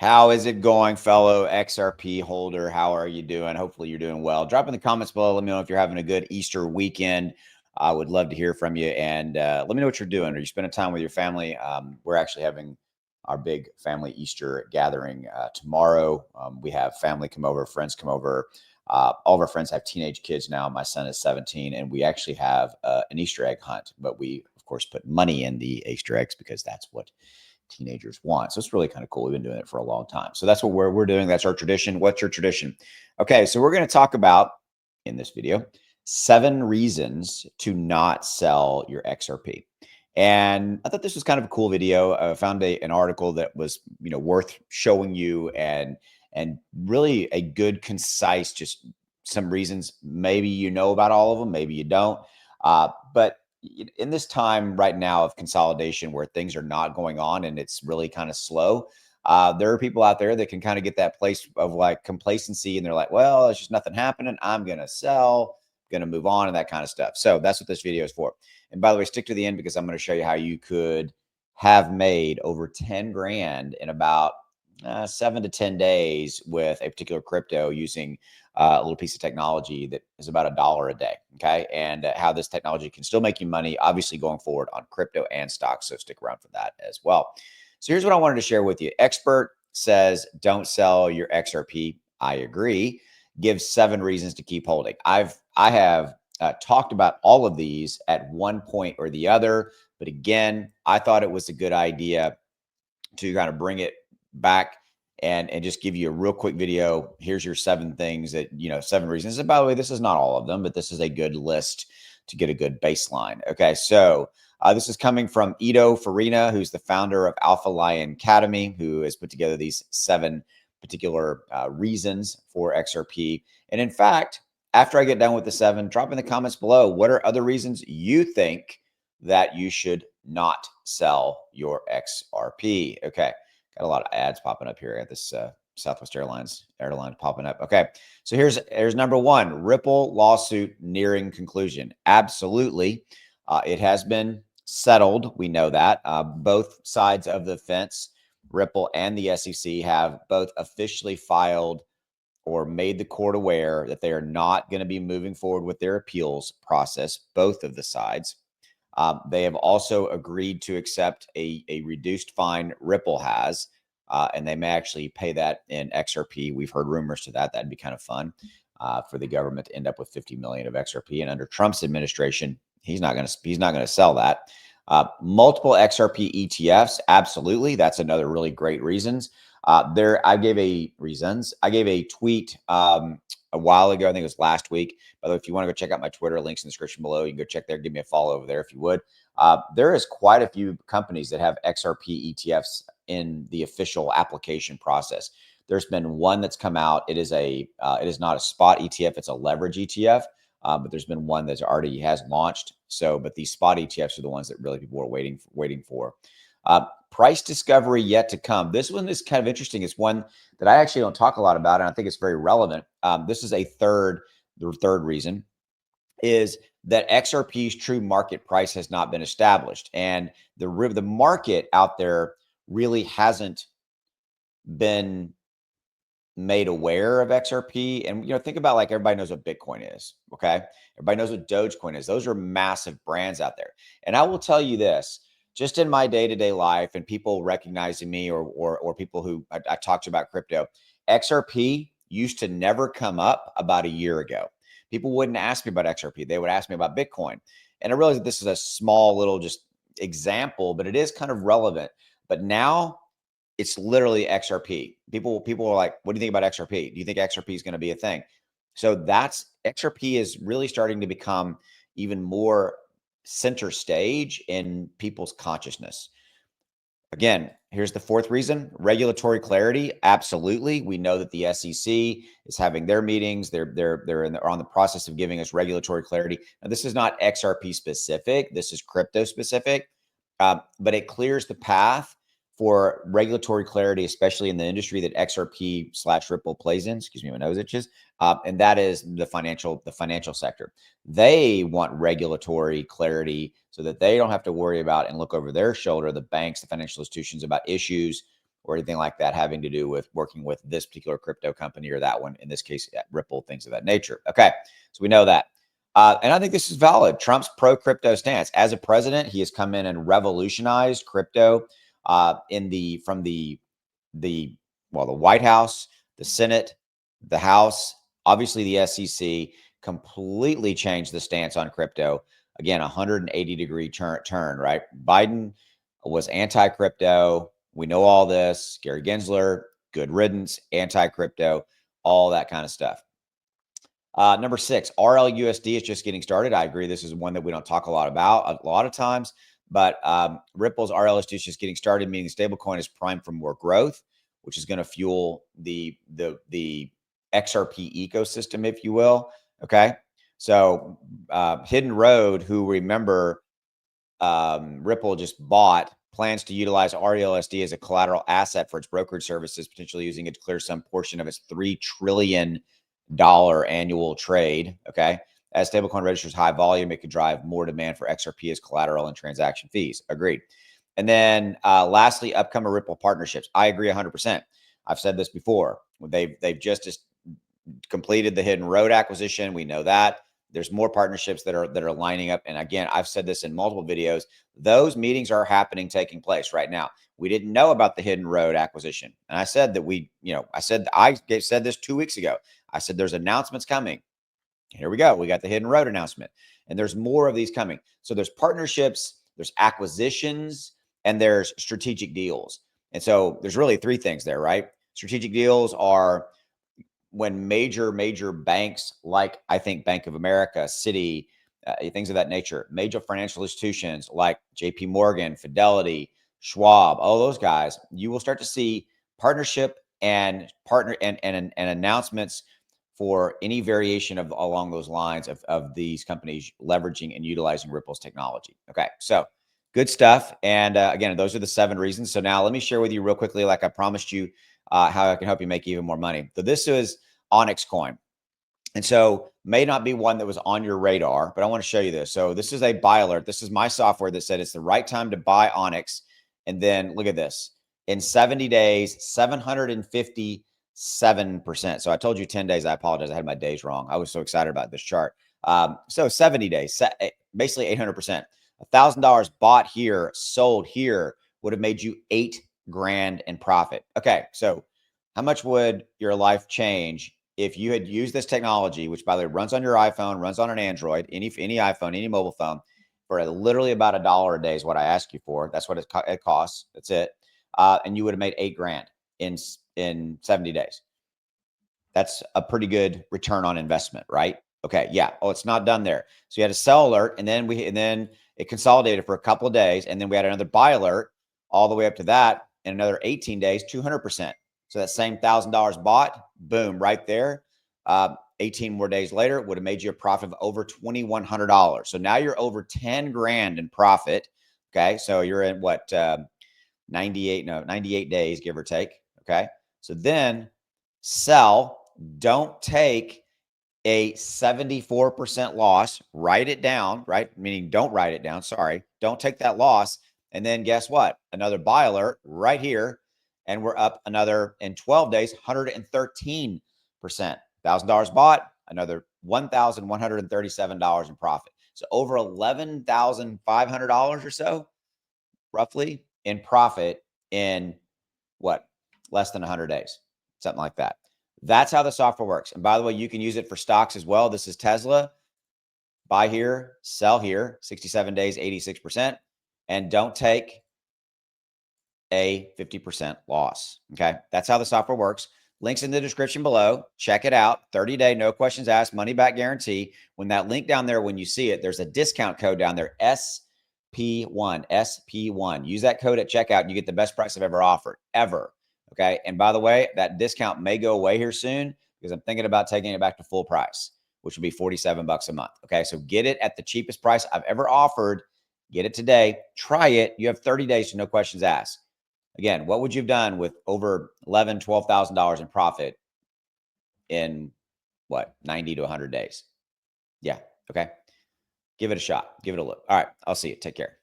How is it going, fellow XRP holder? How are you doing? Hopefully, you're doing well. Drop in the comments below. Let me know if you're having a good Easter weekend. I would love to hear from you. And let me know what you're doing. Are you spending time with your family? We're actually having our big family Easter gathering tomorrow. We have family come over, friends come over. All of our friends have teenage kids now. My son is 17, and we actually have an Easter egg hunt. But we, of course, put money in the Easter eggs because that's what teenagers want. So it's really kind of cool. We've been doing it for a long time. So that's what we're doing. That's our tradition. What's your tradition? Okay, so we're going to talk about in this video 7 reasons to not sell your XRP. And I thought this was kind of a cool video. I found an article that was worth showing you and really a good, concise, just some reasons. Maybe you know about all of them, maybe you don't. But in this time right now of consolidation where things are not going on and it's really kind of slow, there are people out there that can kind of get that place of like complacency, and they're like, well, it's just nothing happening, I'm gonna sell, gonna move on, and that kind of stuff. So that's what this video is for. And by the way, stick to the end because I'm going to show you how you could have made over 10 grand in about 7 to 10 days with a particular crypto using a little piece of technology that is about $1 a day. Okay. And how this technology can still make you money, obviously, going forward on crypto and stocks. So stick around for that as well. So here's what I wanted to share with you. Expert says don't sell your XRP. I agree. Gives 7 reasons to keep holding. I have talked about all of these at one point or the other. But again, I thought it was a good idea to kind of bring it back and just give you a real quick video. Here's your 7 things that, 7 reasons. And by the way, this is not all of them, but this is a good list to get a good baseline. Okay. So this is coming from Ido Farina, who's the founder of Alpha Lion Academy, who has put together these 7 particular reasons for XRP. And in fact, after I get done with the 7, drop in the comments below, what are other reasons you think that you should not sell your XRP? Okay. Got a lot of ads popping up here at this Southwest Airlines popping up. Okay. So here's number 1, Ripple lawsuit nearing conclusion. Absolutely. It has been settled. We know that. Both sides of the fence, Ripple and the SEC, have both officially filed or made the court aware that they are not going to be moving forward with their appeals process, both of the sides. They have also agreed to accept a reduced fine Ripple has, and they may actually pay that in XRP. We've heard rumors to that. That'd be kind of fun for the government to end up with 50 million of XRP. And under Trump's administration, he's not going to sell that. Multiple XRP ETFs, absolutely. That's another really great reasons. I gave a tweet a while ago. I think it was last week. By the way, if you want to go check out my Twitter, links in the description below. You can go check there. Give me a follow over there if you would. There is quite a few companies that have XRP ETFs in the official application process. There's been one that's come out. It is not a spot ETF. It's a leverage ETF. But there's been one that's already has launched. So, but these spot ETFs are the ones that really people are waiting for. Price discovery yet to come. This one is kind of interesting. It's one that I actually don't talk a lot about, and I think it's very relevant. This is the third reason is that XRP's true market price has not been established, and the market out there really hasn't been made aware of XRP. And think about, like, everybody knows what Bitcoin is. Okay, everybody knows what Dogecoin is. Those are massive brands out there. And I will tell you this, just in my day-to-day life and people recognizing me or people who I talk to about crypto, XRP used to never come up about a year ago. People wouldn't ask me about XRP. They would ask me about Bitcoin. And I realize that this is a small little just example, but it is kind of relevant. But now it's literally XRP. People are like, what do you think about XRP? Do you think XRP is going to be a thing? So XRP is really starting to become even more center stage in people's consciousness. Again, here's the 4th reason: regulatory clarity. Absolutely. We know that the SEC is having their meetings. They're on the process of giving us regulatory clarity. Now, this is not XRP specific. This is crypto specific, but it clears the path for regulatory clarity, especially in the industry that XRP/Ripple plays in. Excuse me, my nose itches. And that is the financial sector. They want regulatory clarity so that they don't have to worry about and look over their shoulder, the banks, the financial institutions, about issues or anything like that having to do with working with this particular crypto company or that one, in this case, Ripple, things of that nature. Okay, so we know that. And I think this is valid. Trump's pro-crypto stance. As a president, he has come in and revolutionized crypto from the the White House, the Senate, the House, obviously the SEC, completely changed the stance on crypto. Again, 180-degree turn, right? Biden was anti-crypto. We know all this. Gary Gensler, good riddance, anti-crypto, all that kind of stuff. Number 6, RLUSD is just getting started. I agree. This is one that we don't talk a lot about a lot of times, but Ripple's RLUSD is just getting started, meaning the stablecoin is primed for more growth, which is going to fuel the XRP ecosystem, if you will. Okay. So Hidden Road, who remember Ripple just bought, plans to utilize RLUSD as a collateral asset for its brokerage services, potentially using it to clear some portion of its $3 trillion annual trade. Okay. As stablecoin registers high volume, it could drive more demand for XRP as collateral and transaction fees. Agreed. And then lastly, upcoming Ripple partnerships. I agree 100%. I've said this before. They've just completed the Hidden Road acquisition. We know that. There's more partnerships that are lining up. And again, I've said this in multiple videos. Those meetings are taking place right now. We didn't know about the Hidden Road acquisition. And I said that I said this 2 weeks ago. I said there's announcements coming. Here we go. We got the Hidden Road announcement. And there's more of these coming. So there's partnerships, there's acquisitions, and there's strategic deals. And so there's really 3 things there, right? Strategic deals are when major banks, like I think Bank of America, Citi, things of that nature, major financial institutions like JP Morgan, Fidelity, Schwab, all those guys, you will start to see partnership and announcements for any variation along those lines of these companies leveraging and utilizing Ripple's technology. Okay, so good stuff. And again, those are the 7 reasons. So now let me share with you real quickly, like I promised you, how I can help you make even more money. So this is Onyx coin. And so may not be one that was on your radar, but I want to show you this. So this is a buy alert. This is my software that said it's the right time to buy Onyx. And then look at this. In 70 days, 757%. So I told you 10 days. I apologize. I had my days wrong. I was so excited about this chart. So 70 days, basically 800%. $1,000 bought here, sold here would have made you $8,000 in profit. Okay, so how much would your life change if you had used this technology, which by the way runs on your iPhone, runs on an Android, any iPhone, any mobile phone, for literally about $1 a day is what I ask you for. That's what it costs. That's it. And you would have made $8,000 in 70 days. That's a pretty good return on investment, right? Okay, yeah. Oh, it's not done there. So you had a sell alert, and then it consolidated for a couple of days, and then we had another buy alert all the way up to that, in another 18 days, 200%. So that same $1,000 bought, boom, right there. 18 more days later would have made you a profit of over $2,100. So now you're over $10,000 in profit. Okay, so you're in what 98 days, give or take. Okay, so then sell. Don't take a 74% loss. Write it down, right? Meaning don't write it down. Sorry. Don't take that loss. And then guess what? Another buy alert right here. And we're up another in 12 days, 113%. $1,000 bought, another $1,137 in profit. So over $11,500 or so, roughly, in profit in what? Less than 100 days, something like that. That's how the software works. And by the way, you can use it for stocks as well. This is Tesla. Buy here, sell here, 67 days, 86%. And don't take a 50% loss. Okay. That's how the software works. Links in the description below. Check it out. 30-day, no questions asked, money back guarantee. When that link down there, when you see it, there's a discount code down there, SP1. Use that code at checkout and you get the best price I've ever offered, ever. Okay. And by the way, that discount may go away here soon because I'm thinking about taking it back to full price, which would be $47 a month. Okay. So get it at the cheapest price I've ever offered. Get it today. Try it. You have 30 days to no questions asked. Again, what would you have done with over $11,000, $12,000 in profit in what, 90 to 100 days? Yeah. Okay. Give it a shot. Give it a look. All right. I'll see you. Take care.